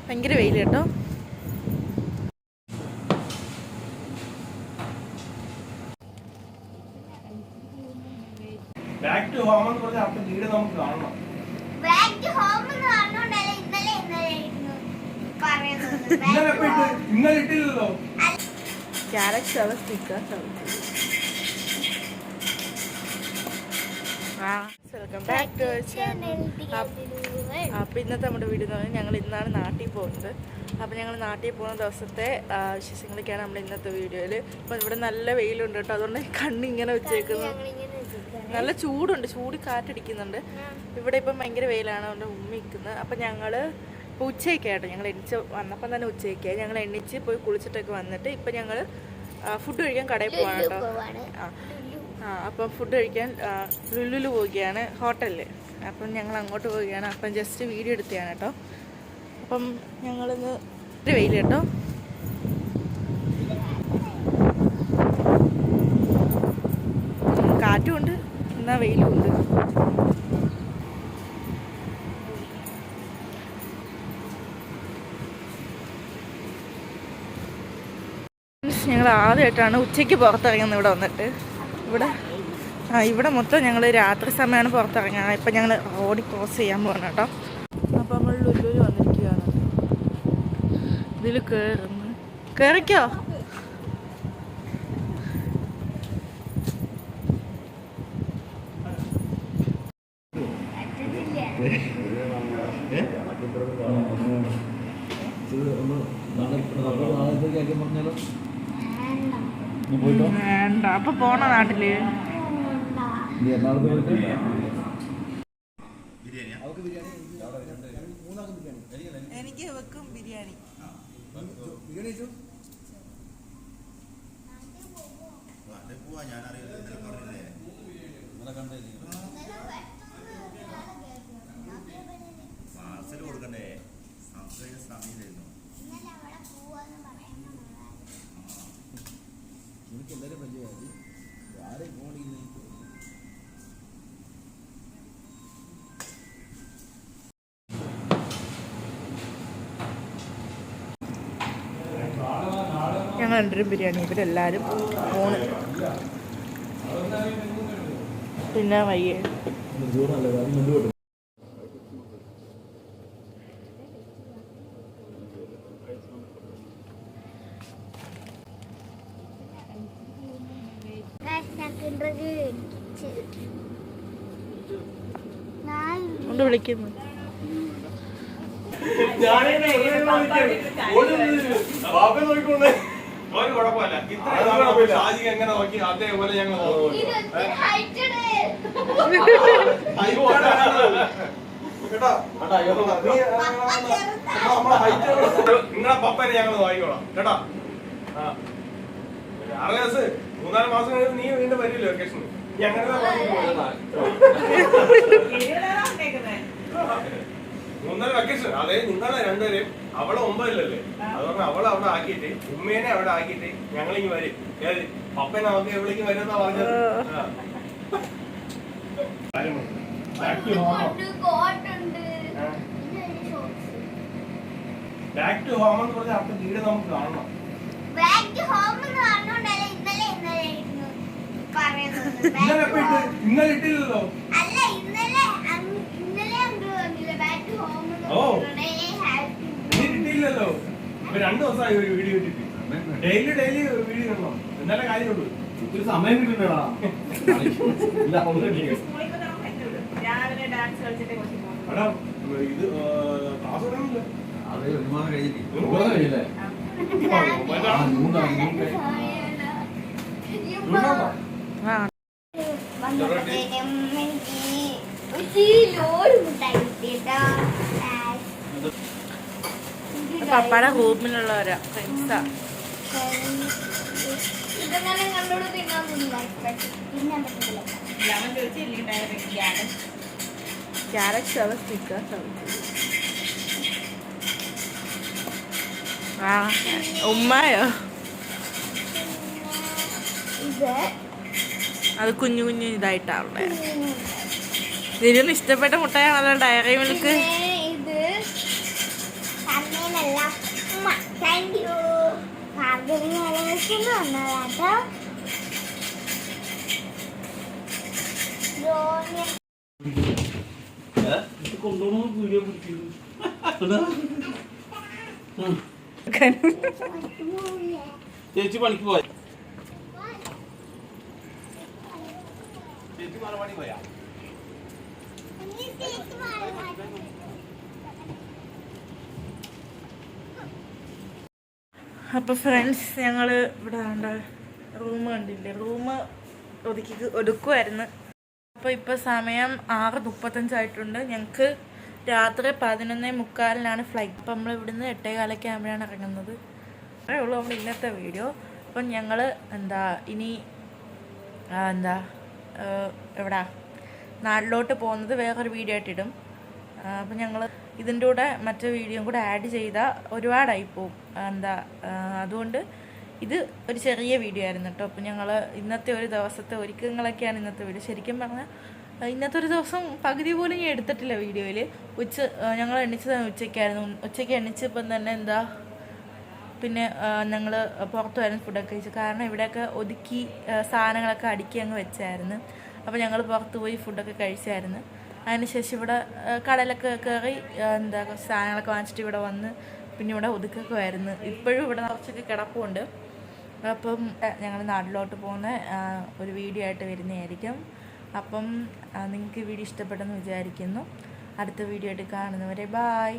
ഭയങ്കര വെയിൽ കേട്ടോ. ബാക്ക് ടു ഹോം എന്ന് പറഞ്ഞാൽ അടുത്ത വീട് നമുക്ക് കാണണം. ബാക്ക് ടു ഹോം എന്ന് പറഞ്ഞോണ്ടല്ലേ ഇന്നലെ ഇട്ടില്ലല്ലോ. Character our stickers welcome back to our channel. അപ്പോൾ ഇന്നത്തെ നമ്മുടെ വീഡിയോ എന്ന് പറഞ്ഞാൽ ഞങ്ങൾ ഇന്നാണ് നാട്ടിൽ പോകുന്നത്. അപ്പോൾ ഞങ്ങൾ നാട്ടിൽ പോകുന്ന ദിവസത്തെ വിശേഷങ്ങളൊക്കെയാണ് നമ്മൾ ഇന്നത്തെ വീഡിയോയിൽ. അപ്പോൾ ഇവിടെ നല്ല വെയിലുണ്ട് കേട്ടോ, അതുകൊണ്ട് കണ്ണിങ്ങനെ വെച്ചേക്കുന്നു. നല്ല ചൂടുണ്ട്, ചൂട് കാറ്റടിക്കുന്നുണ്ട്. ഇവിടെ ഇപ്പം ഭയങ്കര വെയിലാണ്, അതുകൊണ്ട് ഉമ്മിക്കുന്നത്. അപ്പം ഞങ്ങൾ ഇപ്പോൾ ഉച്ചയ്ക്കായിട്ടോ, ഞങ്ങൾ എണ്ണിച്ച് വന്നപ്പം തന്നെ ഉച്ചയ്ക്കായി. ഞങ്ങൾ എണ്ണിച്ച് പോയി കുളിച്ചിട്ടൊക്കെ വന്നിട്ട് ഇപ്പം ഞങ്ങൾ ഫുഡ് കഴിക്കാൻ കടയിൽ പോവാണ് കേട്ടോ. അപ്പം ഫുഡ് കഴിക്കാൻ ലുലുലു പോവുകയാണ്, ഹോട്ടലിൽ. അപ്പം ഞങ്ങൾ അങ്ങോട്ട് പോവുകയാണ്. അപ്പം ജസ്റ്റ് വീഡിയോ എടുത്തതാണ് കേട്ടോ. അപ്പം ഞങ്ങളിന്ന് ഒരു വെയിൽ കേട്ടോ. കാറ്റുമുണ്ട്, എന്നാൽ വെയിലുമുണ്ട്. ഞങ്ങൾ ആദ്യമായിട്ടാണ് ഉച്ചയ്ക്ക് പുറത്തിറങ്ങുന്നത് ഇവിടെ വന്നിട്ട്. ഇവിടെ മൊത്തം ഞങ്ങൾ രാത്രി സമയമാണ് പുറത്തിറങ്ങുന്നത്. ഇപ്പം ഞങ്ങൾ റോഡ് ക്രോസ് ചെയ്യാൻ പോകണം കേട്ടോ. അപ്പം നമ്മൾ ലുലുവിൽ വന്നിരിക്കുകയാണ്. ഇതിൽ കയറിക്കോ. വേണ്ട, അപ്പൊ പോണ നാട്ടില്. എനിക്ക് വെക്കും ബിരിയാണി. കൊടുക്കണ്ടേ സമയമായിരുന്നു. എനിക്ക് എല്ലാവരും വലിയ കാര്യം ആരെയും ഫോണിൽ ഞങ്ങൾ രണ്ടുപേരും ബിരിയാണി, ഇവരെല്ലാവരും ഫോണ്. പിന്നെ വയ്യേ കൊണ്ട് വിളിക്കുന്നു. എങ്ങനെ നോക്കി അതേപോലെ ഞങ്ങൾ നിങ്ങളെ പപ്പനെ ഞങ്ങൾ വാങ്ങിക്കോളാം കേട്ടോ. 6 ദിവസം 3-4 മാസം കഴിഞ്ഞ് നീ വീണ്ടും വരില്ല വെക്കേഷൻ. ഞങ്ങളുടെ 3-4 വെക്കേഷൻ. അതെ, നിങ്ങളെ രണ്ടുപേരും അവളെ 9-ലല്ലേ, അതുകൊണ്ട് അവളെ അവിടെ ആക്കിയിട്ട് ഉമ്മേനെ അവിടെ ആക്കിയിട്ട് ഞങ്ങളിങ്ങ് വരും. പപ്പനെ നമുക്ക് എവിടേക്ക് വരുമെന്നാ പറഞ്ഞത്. ബാക്ക് ടു ഹോം എന്ന് പറഞ്ഞാൽ അടുത്ത വീട് നമുക്ക് കാണണം. ഇന്നലെ ഇട്ടില്ലല്ലോ. ഇട്ടില്ലല്ലോ. 2 ദിവസമായി ഒരു വീഡിയോ ഇട്ടിട്ട്. ഡെയിലി വീഡിയോ ഇടണം, എന്നാലേ കാര്യമുള്ളൂ. ഒരു സമയം കിട്ടണ്ടടാ. ഇത് ക്ലാസ് തുടങ്ങിയില്ല. അതെ, 1 മാസം കഴിഞ്ഞില്ലേ? പപ്പയുടെ റൂമിലുള്ളവരാ, ഫ്രണ്ട്സാ. ക്യാരക്ടർ അവർ സ്റ്റിക്കേഴ്സ് ഉമ്മയോ? അത് കുഞ്ഞു കുഞ്ഞു ഇതായിട്ടാണല്ലേ. ഇതിനൊന്നും ഇഷ്ടപ്പെട്ട മുട്ടയാണല്ലോ ഡയറി മിൽക്ക്. പകുതി വന്നതാട്ടോ. ധോണി ചേച്ചി പണിക്ക് പോയ ചേച്ചി മറുപടി പോയാ അപ്പോൾ ഫ്രണ്ട്സ് ഞങ്ങൾ ഇവിടെ റൂം കണ്ടില്ലേ, റൂം ഒതുക്കുമായിരുന്നു. അപ്പോൾ ഇപ്പോൾ സമയം 6:35 ഞങ്ങൾക്ക് രാത്രി 11:45 ഫ്ലൈറ്റ്. അപ്പം നമ്മൾ ഇവിടുന്ന് 8:15 ആകുമ്പോഴാണ് ഇറങ്ങുന്നത്. അത്രേ ഉള്ളൂ നമ്മൾ ഇന്നത്തെ വീഡിയോ. അപ്പം ഞങ്ങൾ ഇനി എവിടാ നാട്ടിലോട്ട് പോകുന്നത് വേറൊരു വീഡിയോ ആയിട്ടിടും. അപ്പം ഞങ്ങൾ ഇതിൻ്റെ കൂടെ മറ്റു വീഡിയോയും കൂടെ ആഡ് ചെയ്താൽ ഒരുപാടായി പോവും. അതുകൊണ്ട് ഇത് ഒരു ചെറിയ വീഡിയോ ആയിരുന്നു കേട്ടോ. അപ്പം ഞങ്ങൾ ഇന്നത്തെ ഒരു ദിവസത്തെ ഒരുക്കങ്ങളൊക്കെയാണ് ഇന്നത്തെ വീഡിയോ. ശരിക്കും പറഞ്ഞാൽ ഇന്നത്തെ ഒരു ദിവസം പകുതി പോലും ഞാൻ എടുത്തിട്ടില്ല വീഡിയോയിൽ. ഞങ്ങൾ എണ്ണിച്ചത് ഉച്ചയ്ക്കായിരുന്നു. ഉച്ചയ്ക്ക് എണ്ണിച്ചപ്പം തന്നെ പിന്നെ ഞങ്ങൾ പുറത്ത് വരുന്ന ഫുഡൊക്കെ കഴിച്ചു. കാരണം ഇവിടെയൊക്കെ ഒതുക്കി സാധനങ്ങളൊക്കെ അടുക്കി അങ്ങ് വെച്ചായിരുന്നു. അപ്പോൾ ഞങ്ങൾ പുറത്ത് പോയി ഫുഡൊക്കെ കഴിച്ചായിരുന്നു. അതിനുശേഷം ഇവിടെ കടലൊക്കെ കയറി സാധനങ്ങളൊക്കെ വാങ്ങിച്ചിട്ട് ഇവിടെ വന്ന് പിന്നെ ഇവിടെ ഒതുക്കൊക്കെ ആയിരുന്നു. ഇപ്പോഴും ഇവിടെ കുറച്ചൊക്കെ കിടപ്പുണ്ട്. അപ്പം ഞങ്ങൾ നാട്ടിലോട്ട് പോകുന്ന ഒരു വീഡിയോ ആയിട്ട് വരുന്നതായിരിക്കും. അപ്പം നിങ്ങൾക്ക് വീഡിയോ ഇഷ്ടപ്പെട്ടെന്ന് വിചാരിക്കുന്നു. അടുത്ത വീഡിയോ ആയിട്ട് കാണുന്നവരെ ബായ്.